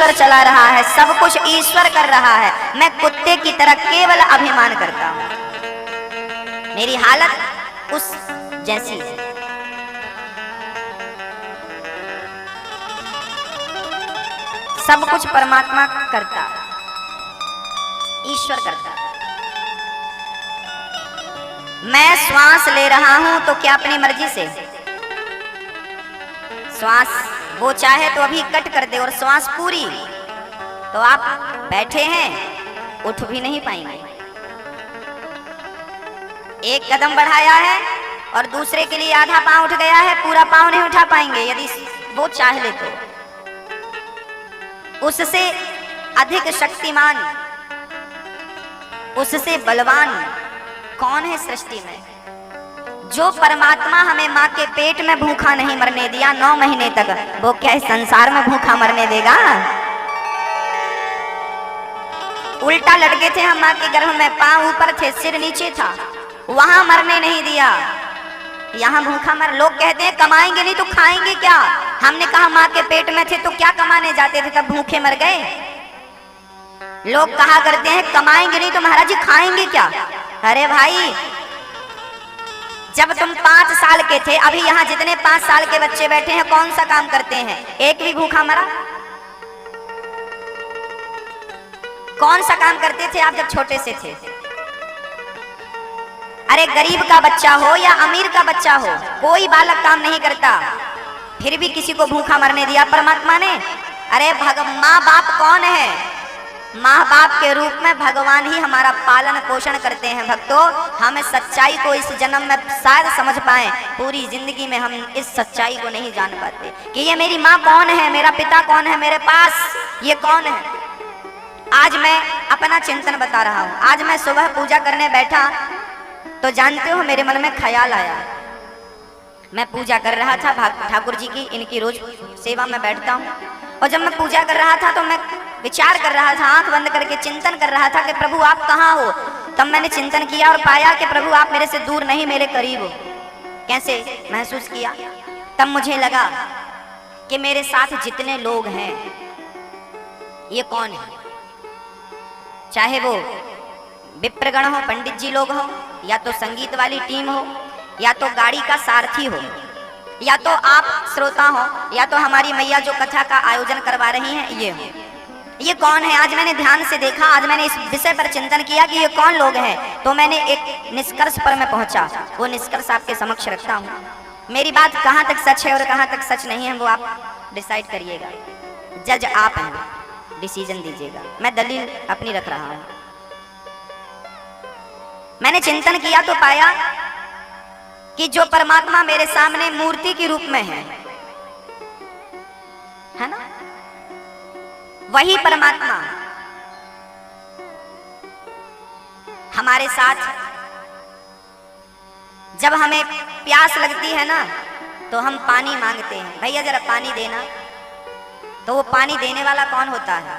ईश्वर चला रहा है, सब कुछ ईश्वर कर रहा है। मैं कुत्ते की तरह केवल अभिमान करता हूं। मेरी हालत उस जैसी है। सब कुछ परमात्मा करता, ईश्वर करता। मैं श्वास ले रहा हूं तो क्या अपनी मर्जी से? श्वास वो चाहे तो अभी कट कर दे और श्वास पूरी, तो आप बैठे हैं, उठ भी नहीं पाएंगे। एक कदम बढ़ाया है और दूसरे के लिए आधा पांव उठ गया है, पूरा पांव नहीं उठा पाएंगे यदि वो चाह ले तो। उससे अधिक शक्तिमान, उससे बलवान कौन है सृष्टि में? जो परमात्मा हमें माँ के पेट में भूखा नहीं मरने दिया 9 महीने तक, वो क्या इस संसार में भूखा मरने देगा? उल्टा लटके थे हम माँ के गर्भ में, पांव ऊपर थे, सिर नीचे था, वहां मरने नहीं दिया, यहाँ भूखा मर। लोग कहते हैं कमाएंगे नहीं तो खाएंगे क्या? हमने कहा माँ के पेट में थे तो क्या कमाने जाते थे, तब भूखे मर गए। लोग कहा करते हैं कमाएंगे नहीं तो महाराज जी खाएंगे क्या? अरे भाई, जब तुम 5 साल के थे, अभी यहाँ जितने 5 साल के बच्चे बैठे हैं कौन सा काम करते हैं? एक भी भूखा मरा? कौन सा काम करते थे आप जब छोटे से थे? अरे गरीब का बच्चा हो या अमीर का बच्चा हो, कोई बालक काम नहीं करता, फिर भी किसी को भूखा मरने दिया परमात्मा ने। अरे माँ बाप कौन है? माँ बाप के रूप में भगवान ही हमारा पालन पोषण करते हैं। भक्तों, हमें सच्चाई को इस जन्म में शायद समझ पाए, पूरी जिंदगी में हम इस सच्चाई को नहीं जान पाते कि ये मेरी माँ कौन है, मेरा पिता कौन है, मेरे पास ये कौन है। आज मैं अपना चिंतन बता रहा हूँ। आज मैं सुबह पूजा करने बैठा तो जानते हो मेरे मन में ख्याल आया। मैं पूजा कर रहा था ठाकुर जी की, इनकी रोज सेवा में बैठता हूँ, और जब मैं पूजा कर रहा था तो मैं विचार कर रहा था, आंख बंद करके चिंतन कर रहा था कि प्रभु आप कहाँ हो। तब मैंने चिंतन किया और पाया कि प्रभु आप मेरे से दूर नहीं, मेरे करीब हो। कैसे महसूस किया? तब मुझे लगा कि मेरे साथ जितने लोग हैं ये कौन है? चाहे वो विप्रगण हो, पंडित जी लोग हो, या तो संगीत वाली टीम हो, या तो गाड़ी का सारथी हो, या तो आप श्रोता हो, या तो हमारी मैया जो कथा का आयोजन करवा रही हैं ये हो। ये कौन है? आज मैंने ध्यान से देखा, आज मैंने इस विषय पर चिंतन किया कि ये कौन लोग हैं, तो मैंने एक निष्कर्ष पर मैं पहुंचा। वो निष्कर्ष आपके समक्ष रखता हूँ। मेरी बात कहाँ तक सच है और कहाँ तक सच नहीं है वो आप डिसाइड करिएगा। जज आप हैं, डिसीजन दीजिएगा। मैं दलील अपनी रख रहा हूँ। मैंने चिंतन किया तो पाया कि जो परमात्मा मेरे सामने मूर्ति के रूप में है ना, वही परमात्मा हमारे साथ जब हमें प्यास लगती है ना तो हम पानी मांगते हैं, भैया जरा पानी देना, तो वो पानी देने वाला कौन होता है?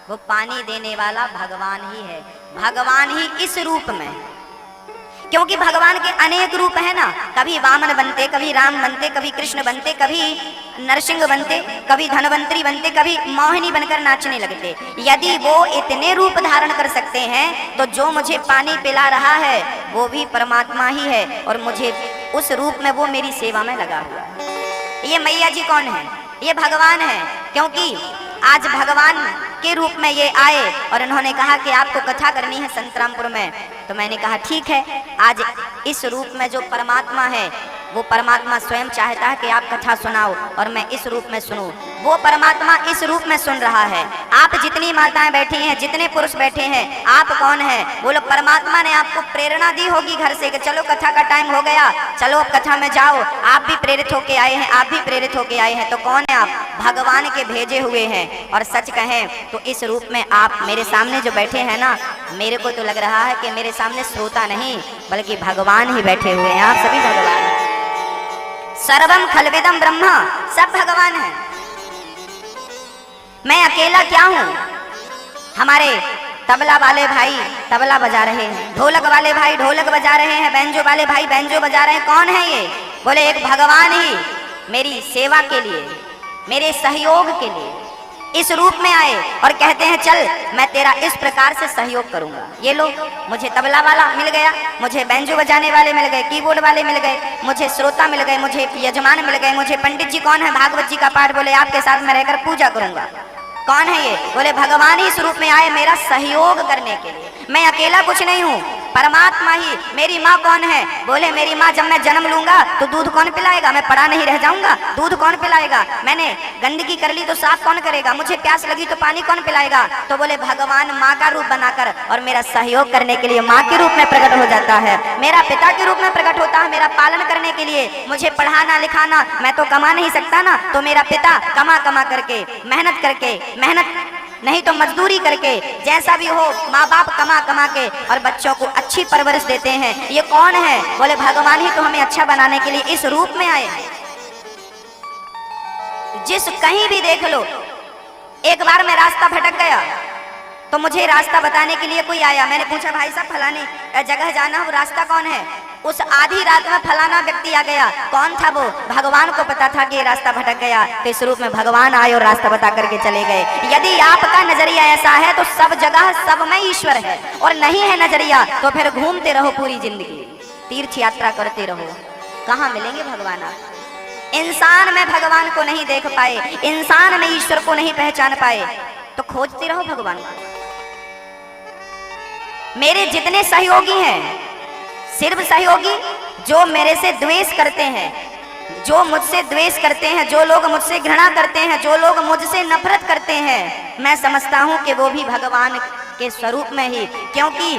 वो पानी देने वाला भगवान ही है। भगवान ही इस रूप में, क्योंकि भगवान के अनेक रूप है ना, कभी वामन बनते, कभी राम बनते, कभी कृष्ण बनते, कभी नरसिंह बनते, कभी धनवंतरी बनते, कभी मोहिनी बनकर नाचने लगते। यदि वो इतने रूप धारण कर सकते हैं तो जो मुझे पानी पिला रहा है वो भी परमात्मा ही है, और मुझे उस रूप में वो मेरी सेवा में लगा हुआ है। ये मैया जी कौन है? ये भगवान है, क्योंकि आज भगवान के रूप में ये आए और इन्होंने कहा कि आपको कथा करनी है संतरामपुर में। तो मैंने कहा ठीक है, आज इस रूप में जो परमात्मा है वो परमात्मा स्वयं चाहता है कि आप कथा सुनाओ और मैं इस रूप में सुनूं। वो परमात्मा इस रूप में सुन रहा है। आप जितनी माताएं बैठी हैं, जितने पुरुष बैठे हैं, आप कौन है? बोलो परमात्मा ने आपको प्रेरणा दी होगी घर से कि चलो कथा का टाइम हो गया, चलो अब कथा में जाओ। आप भी प्रेरित होके आए हैं, आप भी प्रेरित होके आए हैं। तो कौन है आप? भगवान के भेजे हुए हैं। और सच कहें तो इस रूप में आप मेरे सामने जो बैठे हैं ना, मेरे को तो लग रहा है कि मेरे सामने श्रोता नहीं बल्कि भगवान ही बैठे हुए हैं। आप सभी भगवान हैं। सर्वम खलविदम ब्रह्मा, सब भगवान है। मैं अकेला क्या हूं? हमारे तबला वाले भाई तबला बजा रहे हैं, ढोलक वाले भाई ढोलक बजा रहे हैं, बैंजो वाले भाई बैंजो बजा रहे हैं। कौन है ये? बोले एक भगवान ही मेरी सेवा के लिए, मेरे सहयोग के लिए इस रूप में आए और कहते हैं चल मैं तेरा इस प्रकार से सहयोग करूंगा। ये लो, मुझे तबला वाला मिल गया, मुझे बैंजो बजाने वाले मिल गए, कीबोर्ड वाले मिल गए, मुझे श्रोता मिल गए, मुझे यजमान मिल गए, मुझे पंडित जी कौन है, भागवत जी का पाठ बोले आपके साथ में रहकर पूजा करूंगा। कौन है ये? बोले भगवान ही इस रूप में आए मेरा सहयोग करने के लिए। मैं अकेला कुछ नहीं हूँ, परमात्मा ही। मेरी माँ कौन है? बोले मेरी माँ जब मैं जन्म लूंगा तो दूध कौन पिलाएगा? मैं पड़ा नहीं रह जाऊंगा, दूध कौन पिलाएगा? मैंने गंदगी कर ली तो साफ कौन करेगा? मुझे प्यास लगी तो पानी कौन पिलाएगा? तो बोले भगवान माँ का रूप बनाकर और मेरा सहयोग करने के लिए माँ के रूप में प्रकट हो जाता है, मेरा पिता के रूप में प्रकट होता है, मेरा पालन करने के लिए। मुझे पढ़ाना लिखाना, मैं तो कमा नहीं सकता ना, तो मेरा पिता कमा कमा करके मेहनत नहीं तो मजदूरी करके जैसा भी हो, माँ बाप कमा कमा के और बच्चों को अच्छी परवरिश देते हैं। ये कौन है? बोले भगवान ही तो हमें अच्छा बनाने के लिए इस रूप में आए हैं। जिस कहीं भी देख लो, एक बार मैं रास्ता भटक गया तो मुझे रास्ता बताने के लिए कोई आया। मैंने पूछा भाई साहब फलानी जगह जाना, वो रास्ता कौन है? उस आधी रात में फलाना व्यक्ति आ गया। कौन था वो? भगवान को पता था कि ये रास्ता भटक गया, तो इस रूप में भगवान आए और रास्ता बता करके चले गए। यदि आपका नजरिया ऐसा है तो सब जगह सब में ईश्वर है, और नहीं है नजरिया तो फिर घूमते रहो पूरी जिंदगी, तीर्थ यात्रा करते रहो, कहाँ मिलेंगे भगवान आप? इंसान में भगवान को नहीं देख पाए, इंसान में ईश्वर को नहीं पहचान पाए, तो खोजते रहो भगवान को। मेरे जितने सहयोगी हैं, सिर्फ सहयोगी जो मेरे से द्वेष करते हैं, जो मुझसे द्वेष करते हैं, जो लोग मुझसे घृणा करते हैं, जो लोग मुझसे नफरत करते हैं, मैं समझता हूं कि वो भी भगवान के स्वरूप में ही, क्योंकि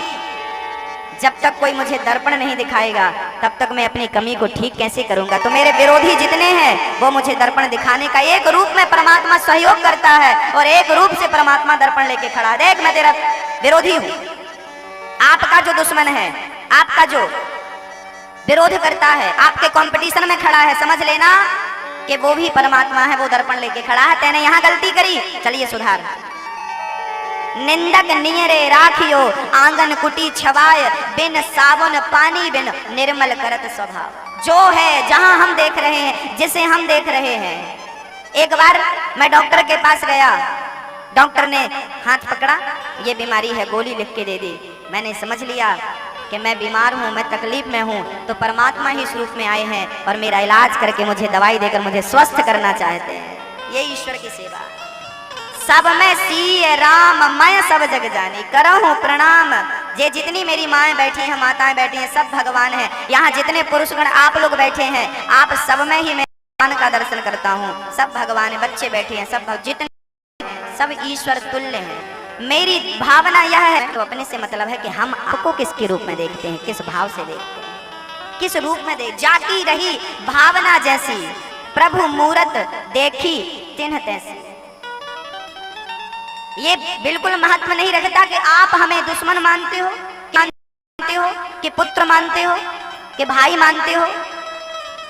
जब तक कोई मुझे दर्पण नहीं दिखाएगा तब तक मैं अपनी कमी को ठीक कैसे करूंगा। तो मेरे विरोधी जितने हैं वो मुझे दर्पण दिखाने का एक रूप में परमात्मा सहयोग करता है और एक रूप से परमात्मा दर्पण लेके खड़ा। देख मैं तेरा विरोधी हूं, आपका जो दुश्मन है, आपका जो विरोध करता है, आपके कंपटीशन में खड़ा है, समझ लेना कि वो भी परमात्मा है, वो दर्पण लेके खड़ा है। तेने यहाँ गलती करी, चलिए सुधार। निंदक नियरे राखियो आंगन कुटी छवाय, बिन साबुन पानी बिन निर्मल करत स्वभाव। जो है जहां हम देख रहे हैं, जिसे हम देख रहे हैं। एक बार मैं डॉक्टर के पास गया, डॉक्टर ने हाथ पकड़ा, ये बीमारी है, गोली लिख के दे दी। मैंने समझ लिया कि मैं बीमार हूँ, मैं तकलीफ में हूँ, तो परमात्मा ही इस रूप में आए हैं और मेरा इलाज करके मुझे दवाई देकर मुझे स्वस्थ करना चाहते हैं। ये ईश्वर की सेवा। सब मैं सीय राम मैं सब जग जानी, करहूँ प्रणाम। ये जितनी मेरी माएँ बैठी हैं, माताएं बैठी हैं, सब भगवान हैं। यहाँ जितने पुरुषगण आप लोग बैठे हैं, आप सब में ही मैं भगवान का दर्शन करता हूँ। सब भगवान है, बच्चे बैठे हैं, सब जितने सब ईश्वर तुल्य हैं। मेरी भावना यह है, तो अपने से मतलब है कि हम आपको किसके रूप में देखते हैं, किस भाव से देखते हैं, किस रूप में देख। जाती रही भावना जैसी, प्रभु मूरत देखी तिन्ह तैसी। ये बिल्कुल महत्व नहीं रखता कि आप हमें दुश्मन मानते हो, कि पुत्र मानते हो, कि भाई मानते हो,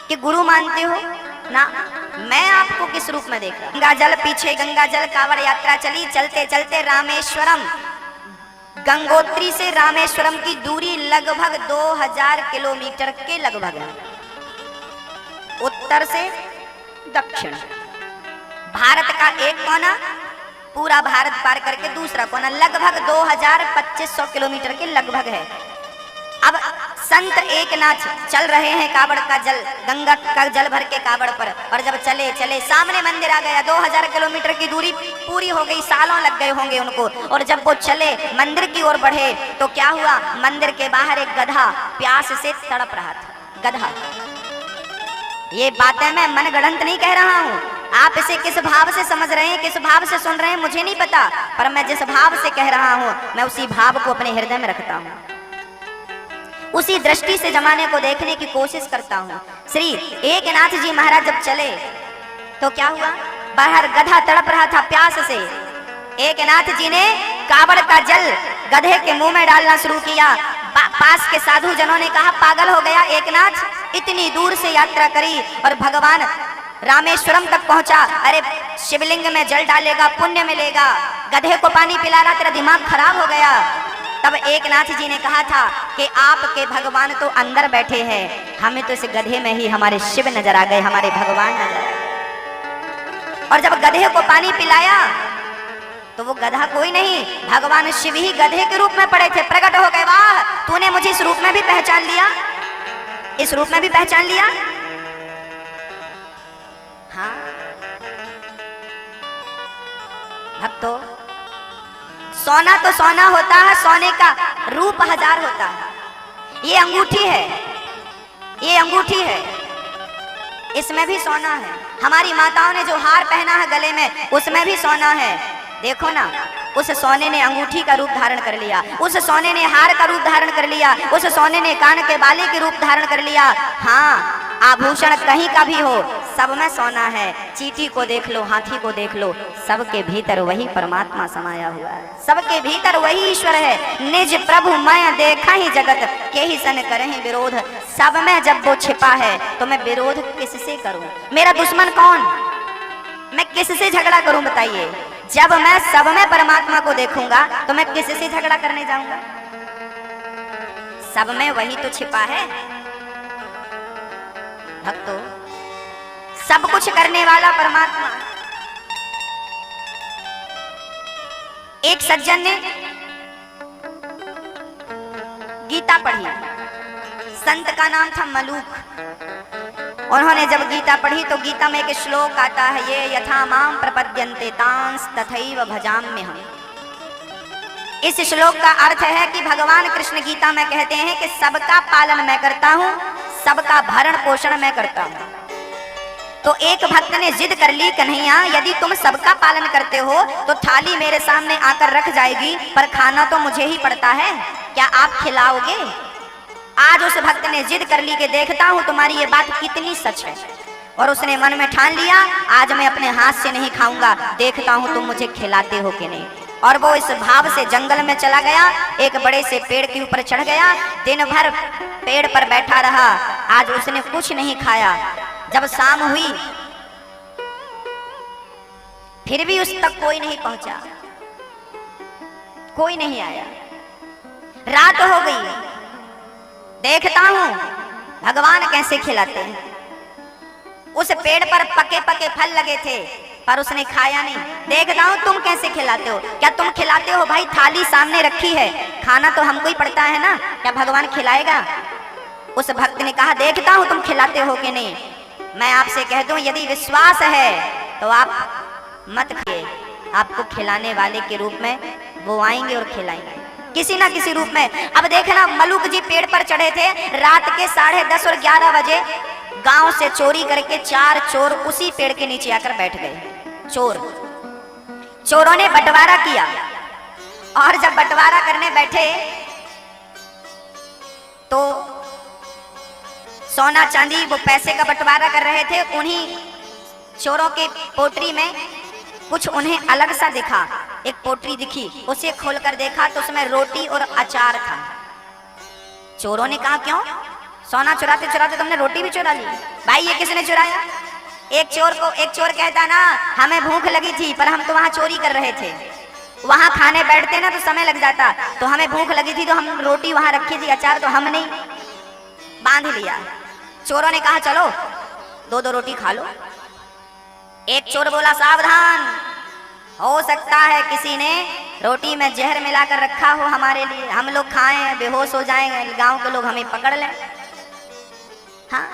कि गुरु मानते हो ना। मैं आपको किस रूप में देख रहा हूं। गंगा जल पीछे, गंगा जल कांवड़ यात्रा चली, चलते चलते रामेश्वरम, गंगोत्री से रामेश्वरम की दूरी लगभग 2000 किलोमीटर के लगभग है। उत्तर से दक्षिण, भारत का एक कोना, पूरा भारत पार करके दूसरा कोना, लगभग 2500 किलोमीटर के लगभग है। अब संत एकनाथ चल रहे हैं कावड़ का जल, गंगा का जल भर के कावड़ पर, और जब चले चले सामने मंदिर आ गया। 2000 किलोमीटर की दूरी पूरी हो गई, सालों लग गए होंगे उनको। और जब वो चले मंदिर की ओर बढ़े तो क्या हुआ, मंदिर के बाहर एक गधा प्यास से तड़प रहा था। गधा, ये बातें मैं मनगढ़ंत नहीं कह रहा हूँ, आप इसे किस भाव से समझ रहे हैं, किस भाव से सुन रहे हैं मुझे नहीं पता, पर मैं जिस भाव से कह रहा हूँ मैं उसी भाव को अपने हृदय में रखता हूँ, उसी दृष्टि से जमाने को देखने की कोशिश करता हूँ। श्री एकनाथ जी महाराज जब चले तो क्या हुआ, बाहर गधा तड़प रहा था प्यास से। एकनाथ जी ने कावड़ का जल गधे के मुंह में डालना शुरू किया। पास के साधु जनों ने कहा पागल हो गया एकनाथ, इतनी दूर से यात्रा करी और भगवान रामेश्वरम तक पहुंचा, अरे शिवलिंग में जल डालेगा पुण्य मिलेगा, गधे को पानी पिला रहा, तेरा दिमाग खराब हो गया। तब एकनाथ जी ने कहा था कि आपके भगवान तो अंदर बैठे हैं, हमें तो इस गधे में ही हमारे शिव नजर आ गए, हमारे भगवान नजर आ गए। और जब गधे को पानी पिलाया तो वो गधा कोई नहीं, भगवान शिव ही गधे के रूप में पड़े थे, प्रकट हो गए। वाह, तूने मुझे इस रूप में भी पहचान लिया, इस रूप में भी पहचान लिया। हाँ भक्तों, सोना तो सोना होता है, सोने का रूप हजार होता है। ये अंगूठी है, ये अंगूठी है, इसमें भी सोना है। हमारी माताओं ने जो हार पहना है गले में, उसमें भी सोना है। देखो ना, उस सोने ने अंगूठी का रूप धारण कर लिया, उस सोने ने हार का रूप धारण कर लिया, उस सोने ने कान के बाले के रूप धारण कर लिया। हाँ, आभूषण कहीं का भी हो, सब में सोना है। चींटी को देख लो, हाथी को देख लो, सबके भीतर वही परमात्मा समाया हुआ है, सबके भीतर वही ईश्वर है। निज प्रभु मैं देखा ही जगत, के ही सन करहीं विरोध। सब में जब वो छिपा है तो मैं विरोध किससे करूं? मेरा दुश्मन कौन? मैं किससे झगड़ा करूं बताइए? जब मैं सब में परमात्मा को देखूंगा तो मैं किससे झगड़ा करने जाऊंगा? सब में वही तो छिपा है। भक्तों, सब कुछ करने वाला परमात्मा। एक सज्जन ने गीता पढ़ी, संत का नाम था मलूक। उन्होंने जब गीता पढ़ी तो गीता में एक श्लोक आता है, ये यथा माम प्रपद्यन्ते तांस तथैव भजाम्यहम्। इस श्लोक का अर्थ है कि भगवान कृष्ण गीता में कहते हैं कि सबका पालन मैं करता हूं, सबका भरण पोषण मैं करता हूं। तो एक भक्त ने जिद कर ली, कन्हैया यदि तुम सबका पालन करते हो तो थाली मेरे सामने आकर रख जाएगी, पर खाना तो मुझे ही पड़ता है, क्या आप खिलाओगे? आज उस भक्त ने जिद कर ली कि देखता हूं तुम्हारी ये बात कितनी सच है, और उसने मन में ठान लिया आज मैं अपने हाथ से नहीं खाऊंगा, देखता हूं तुम मुझे खिलाते हो कि नहीं। और वो इस भाव से जंगल में चला गया, एक बड़े से पेड़ के ऊपर चढ़ गया, दिन भर पेड़ पर बैठा रहा। आज उसने कुछ नहीं खाया। जब शाम हुई फिर भी उस तक कोई नहीं पहुंचा, कोई नहीं आया। रात हो गई, देखता हूं भगवान कैसे खिलाते हैं। उस पेड़ पर पके पके फल लगे थे पर उसने खाया नहीं। देखता हूं तुम कैसे खिलाते हो, क्या तुम खिलाते हो? भाई थाली सामने रखी है, खाना तो हमको ही पड़ता है ना, क्या भगवान खिलाएगा? उस भक्त ने कहा देखता हूं तुम खिलाते हो कि नहीं। मैं आपसे कह दूं यदि विश्वास है तो आप मत खाइए, आपको खिलाने वाले के रूप में वो आएंगे और खिलाएंगे किसी ना किसी रूप में। अब देखना, मलूक जी पेड़ पर चढ़े थे, रात के 10:30 और 11 बजे गांव से चोरी करके 4 चोर उसी पेड़ के नीचे आकर बैठ गए। चोरों ने बंटवारा किया, और जब बंटवारा करने बैठे तो सोना चांदी वो पैसे का बंटवारा कर रहे थे। उन्हीं चोरों के पोटरी में कुछ उन्हें अलग सा दिखा, एक पोटरी दिखी, उसे खोलकर देखा तो उसमें रोटी और अचार था। चोरों ने कहा क्यों? सोना चुराते चुराते तुमने रोटी भी चुरा ली? भाई ये किसने चुराया? एक चोर कहता ना, हमें भूख लगी थी पर हम तो वहां चोरी कर रहे थे, वहां खाने बैठते ना तो समय लग जाता, तो हमें भूख लगी थी तो हम रोटी वहां रखी थी, अचार तो हम नहीं बांध लिया। चोरों ने कहा चलो 2-2 रोटी खा लो। एक चोर बोला सावधान, हो सकता है किसी ने रोटी में जहर मिलाकर रखा हो हमारे लिए, हम लोग खाएं बेहोश हो जाएंगे, गांव के लोग हमें पकड़ लें। हाँ,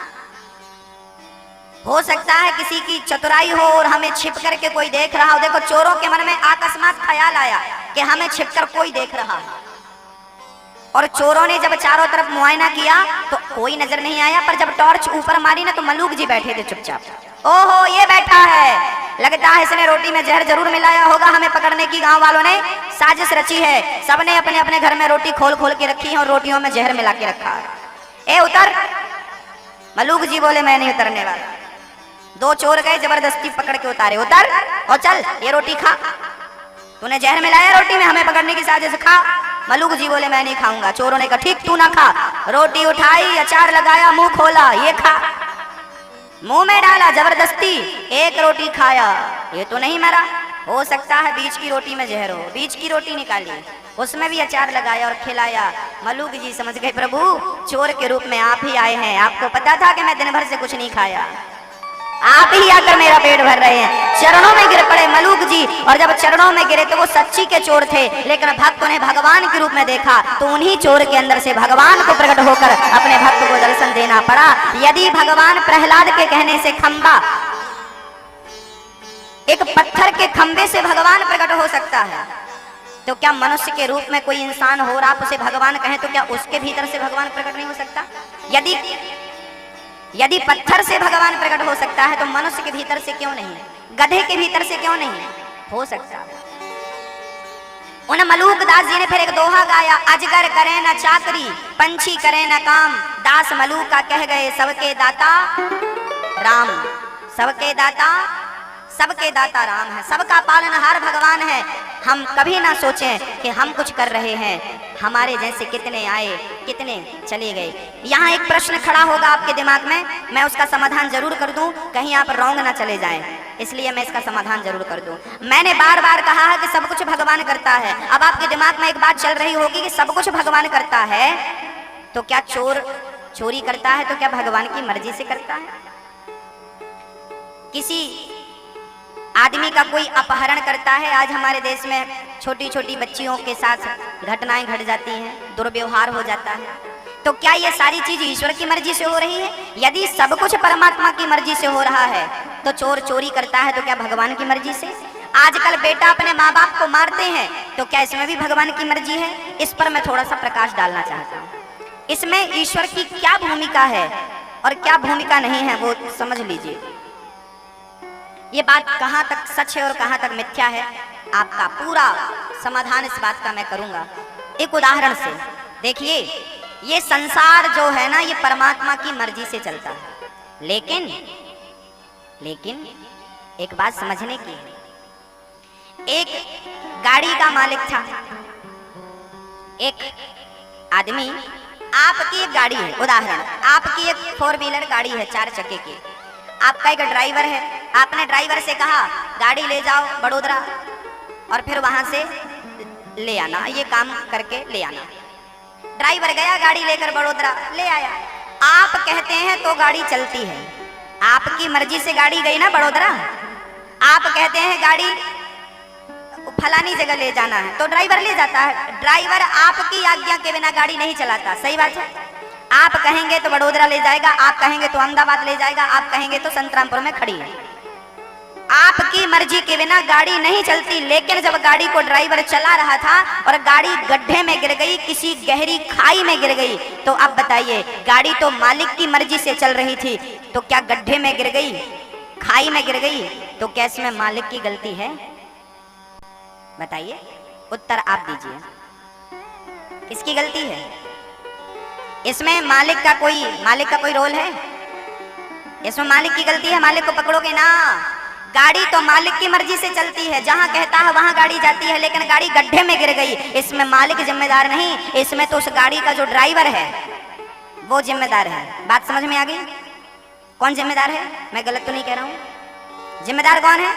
हो सकता है किसी की चतुराई हो और हमें छिप करके कोई देख रहा हो। देखो चोरों के मन में अकस्मात ख्याल आया कि हमें छिपकर कोई देख रहा है, और चोरों ने जब चारों तरफ मुआयना किया तो कोई नजर नहीं आया, पर जब टॉर्च ऊपर मारी ना तो मलूक जी बैठे थे चुपचाप। ओहो ये बैठा है, लगता है इसने रोटी में जहर जरूर मिलाया होगा, हमें पकड़ने की गांव वालों ने साजिश रची है। सबने अपने अपने घर में रोटी खोल खोल के रखी है और रोटियों में जहर मिला के रखा है। ए उतर। मलूक जी बोले मैं नहीं उतरने वाला। 2 चोर गए, जबरदस्ती पकड़ के उतारे, उतर और चल ये रोटी खा, तूने जहर मिलाया रोटी में, हमें पकड़ने की साजिश, खा। मलूक जी बोले मैं नहीं खाऊंगा। चोरों ने कहा ठीक तू ना खा। रोटी उठाई, अचार लगाया, मुंह खोला, ये खा, मुंह में डाला जबरदस्ती, एक रोटी खाया, ये तो नहीं मरा, हो सकता है बीच की रोटी में जहर हो। बीच की रोटी निकाली, उसमें भी अचार लगाया और खिलाया। मलूक जी समझ गए प्रभु चोर के रूप में आप ही आए हैं, आपको पता था कि मैं दिन भर से कुछ नहीं खाया, आप ही आकर मेरा पेट भर रहे हैं। चरणों में गिर पड़े मलूक जी, और जब चरणों में गिरे तो वो सच्ची के चोर थे, लेकिन भक्त ने भगवान के रूप में देखा तो उन्हीं चोर के अंदर से भगवान को प्रकट होकर अपने भक्त को दर्शन देना पड़ा। यदि भगवान प्रहलाद के कहने से खंबा, एक पत्थर के खंबे से भगवान प्रकट हो सकता है, तो क्या मनुष्य के रूप में कोई इंसान हो और आप उसे भगवान कहें तो क्या उसके भीतर से भगवान प्रकट नहीं हो सकता? यदि पत्थर से भगवान प्रकट हो सकता है तो मनुष्य के भीतर से क्यों नहीं, गधे के भीतर से क्यों नहीं हो सकता? उन मलूक दास जी ने फिर एक दोहा गाया, अजगर करे न चाकरी, पंछी करे न काम, दास मलूक का कह गए सबके दाता राम। सबके दाता राम है, सबका पालनहार भगवान है। हम कभी ना सोचें कि हम कुछ कर रहे हैं, हमारे जैसे कितने आए कितने चले गए। यहाँ एक प्रश्न खड़ा होगा आपके दिमाग में, मैं उसका समाधान जरूर कर दूं, कहीं आप रॉन्ग ना चले जाएं, इसलिए मैं इसका समाधान जरूर कर दूं। मैंने बार बार कहा है कि सब कुछ भगवान करता है। अब आपके दिमाग में एक बात चल रही होगी कि सब कुछ भगवान करता है तो क्या चोर चोरी करता है तो क्या भगवान की मर्जी से करता है? किसी आदमी का कोई अपहरण करता है, आज हमारे देश में छोटी छोटी बच्चियों के साथ घटनाएं घट जाती हैं, दुर्व्यवहार हो जाता है, तो क्या ये सारी चीज ईश्वर की मर्जी से हो रही है? यदि सब कुछ परमात्मा की मर्जी से हो रहा है तो चोर चोरी करता है तो क्या भगवान की मर्जी से? आजकल बेटा अपने माँ बाप को मारते हैं तो क्या इसमें भी भगवान की मर्जी है? इस पर मैं थोड़ा सा प्रकाश डालना चाहता हूँ। इसमें ईश्वर की क्या भूमिका है और क्या भूमिका नहीं है वो समझ लीजिए। ये बात कहाँ तक सच है और कहाँ तक मिथ्या है, आपका पूरा समाधान इस बात का मैं करूंगा एक उदाहरण से। देखिए, ये संसार जो है ना, ये परमात्मा की मर्जी से चलता है, लेकिन एक बात समझने की है। एक गाड़ी का मालिक था, एक आदमी, आपकी एक गाड़ी है, उदाहरण आपकी एक 4 व्हीलर गाड़ी है 4 चक्के की, आपका एक ड्राइवर है, आपने ड्राइवर से कहा गाड़ी ले जाओ बड़ोदरा और फिर वहां से ले आना, ये काम करके ले आना। ड्राइवर गया गाड़ी लेकर बड़ोदरा, ले आया। आप कहते हैं तो गाड़ी चलती है, आपकी मर्जी से गाड़ी गई ना बड़ोदरा, आप कहते हैं गाड़ी फलानी जगह ले जाना है तो ड्राइवर ले जाता है। ड्राइवर आपकी आज्ञा के बिना गाड़ी नहीं चलाता, सही बात है। आप कहेंगे तो बड़ोदरा ले जाएगा, आप कहेंगे तो अहमदाबाद ले जाएगा, आप कहेंगे तो संतरामपुर में खड़ी है। आपकी मर्जी के बिना गाड़ी नहीं चलती। लेकिन जब गाड़ी को ड्राइवर चला रहा था और गाड़ी गड्ढे में गिर गई, किसी गहरी खाई में गिर गई, तो अब बताइए, गाड़ी तो मालिक की मर्जी से चल रही थी, तो क्या गड्ढे में गिर गई, खाई में गिर गई, तो क्या इसमें मालिक की गलती है? बताइए, उत्तर आप दीजिए, किसकी गलती है? इसमें मालिक का कोई रोल है? इसमें मालिक की गलती है? मालिक को पकड़ोगे ना। गाड़ी तो मालिक की मर्जी से चलती है, जहां कहता है वहां गाड़ी जाती है, लेकिन गाड़ी गड्ढे में गिर गई, इसमें मालिक जिम्मेदार नहीं, इसमें तो उस गाड़ी का जो ड्राइवर है वो जिम्मेदार है। बात समझ में आ गई? कौन जिम्मेदार है? मैं गलत तो नहीं कह रहा हूं? जिम्मेदार कौन है?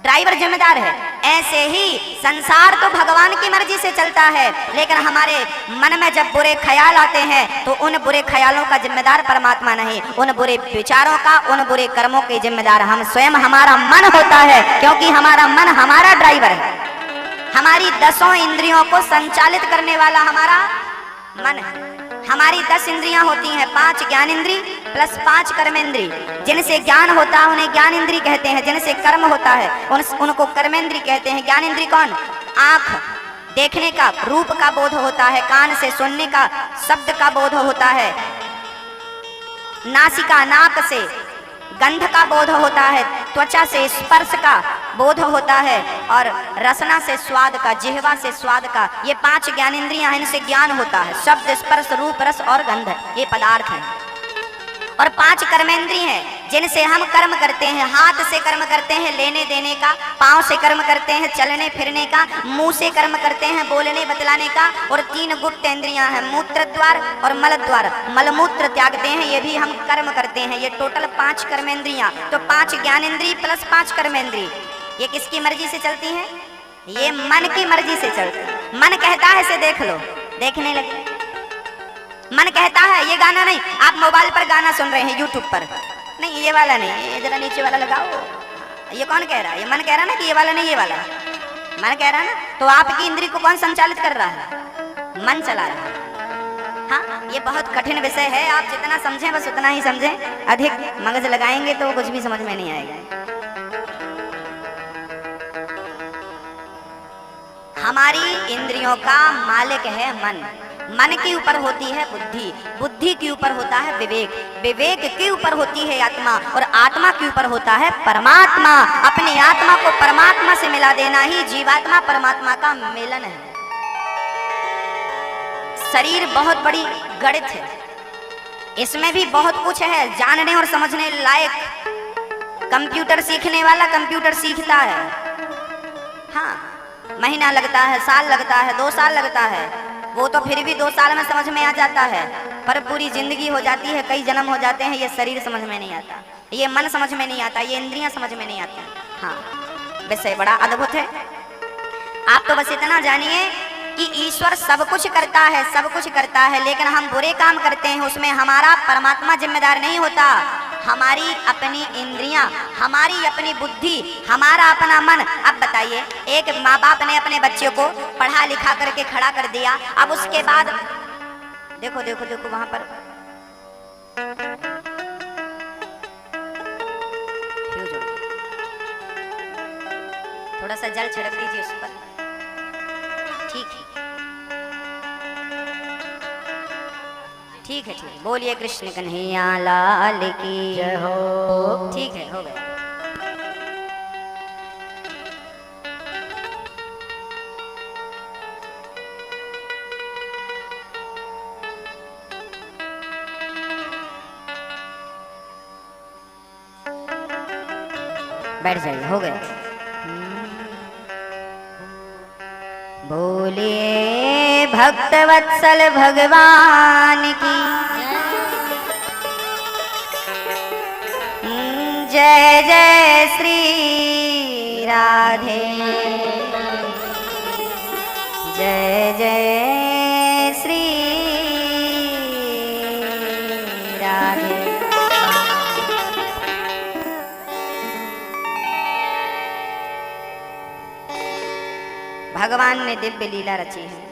ड्राइवर जिम्मेदार है। ऐसे ही संसार तो भगवान की मर्जी से चलता है, लेकिन हमारे मन में जब बुरे ख्याल आते हैं तो उन बुरे ख्यालों का जिम्मेदार परमात्मा नहीं, उन बुरे विचारों का, उन बुरे कर्मों के जिम्मेदार हम स्वयं, हमारा मन होता है, क्योंकि हमारा मन हमारा ड्राइवर है। हमारी 10 इंद्रियों को संचालित करने वाला हमारा मन है। हमारी 10 इंद्रियां होती हैं, 5 ज्ञान इंद्री प्लस 5 कर्मेंद्री। जिनसे ज्ञान होता है उन्हें ज्ञान इंद्री कहते हैं, जिनसे कर्म होता है उनको कर्मेंद्री कहते हैं। ज्ञान इंद्री कौन? आंख देखने का, रूप का बोध होता है, कान से सुनने का, शब्द का बोध होता है, नासिका नाक से गंध का बोध होता है, त्वचा से स्पर्श का बोध होता है, और रसना से स्वाद का, जिह्वा से स्वाद का। ये 5 ज्ञानेंद्रियां हैं, इनसे ज्ञान होता है। शब्द, स्पर्श, रूप, रस और गंध, ये पदार्थ हैं। और 5 कर्मेंद्रिय हैं, जिनसे हम कर्म करते हैं। हाथ से कर्म करते हैं लेने देने का, पांव से कर्म करते हैं चलने फिरने का, मुंह से कर्म करते हैं बोलने बतलाने का, और 3 गुप्त इंद्रियां हैं, मूत्र द्वार और मल द्वार, मलमूत्र त्यागते हैं, ये भी हम कर्म करते हैं। ये टोटल 5 कर्मेंद्रियां। तो 5 ज्ञानेंद्रिय प्लस 5 कर्मेंद्रिय, ये किसकी मर्जी से चलती हैं? ये मन की मर्जी से चलती है। मन कहता है इसे देख लो, देखने लगे। मन कहता है ये गाना नहीं, आप मोबाइल पर गाना सुन रहे हैं यूट्यूब पर, नहीं ये वाला नहीं, ये जरा नीचे वाला लगाओ। ये कौन कह रहा है? ये मन कह रहा ना कि ये वाला नहीं, ये वाला मन कह रहा ना। तो आपकी इंद्री को कौन संचालित कर रहा है? मन चला रहा है। हाँ, ये बहुत कठिन विषय है, आप जितना समझें बस उतना ही समझें, अधिक मगज लगाएंगे तो कुछ भी समझ में नहीं आएगा। हमारी इंद्रियों का मालिक है मन, मन के ऊपर होती है बुद्धि, बुद्धि के ऊपर होता है विवेक, विवेक के ऊपर होती है आत्मा, और आत्मा के ऊपर होता है परमात्मा। अपनी आत्मा को परमात्मा से मिला देना ही जीवात्मा परमात्मा का मिलन है। शरीर बहुत बड़ी गणित है, इसमें भी बहुत कुछ है जानने और समझने लायक। कंप्यूटर सीखने वाला कंप्यूटर सीखता है, हाँ, महीना लगता है, साल लगता है, 2 साल लगता है, वो तो फिर भी 2 साल में समझ में आ जाता है, पर पूरी जिंदगी हो जाती है, कई जन्म हो जाते हैं, ये शरीर समझ में नहीं आता, ये मन समझ में नहीं आता, ये इंद्रियां समझ में नहीं आती। हाँ, विषय बड़ा अद्भुत है। आप तो बस इतना जानिए कि ईश्वर सब कुछ करता है, सब कुछ करता है, लेकिन हम बुरे काम करते हैं, उसमें हमारा परमात्मा जिम्मेदार नहीं होता। हमारी अपनी इंद्रियां, हमारी अपनी बुद्धि, हमारा अपना मन। अब बताइए, एक माँ बाप ने अपने बच्चे को पढ़ा लिखा करके खड़ा कर दिया, अब उसके बाद देखो देखो देखो वहां पर थोड़ा सा जल छिड़क दीजिए उस पर, ठीक है, ठीक है, ठीक है। बोलिए कृष्ण कन्हैया लाल की जय हो। ठीक है, हो गया। बैठ जाइए, हो गया। बोलिए भक्त वत्सल भगवान की जय जय श्री राधे, जय जय श्री राधे। भगवान ने दिव्य लीला रची है।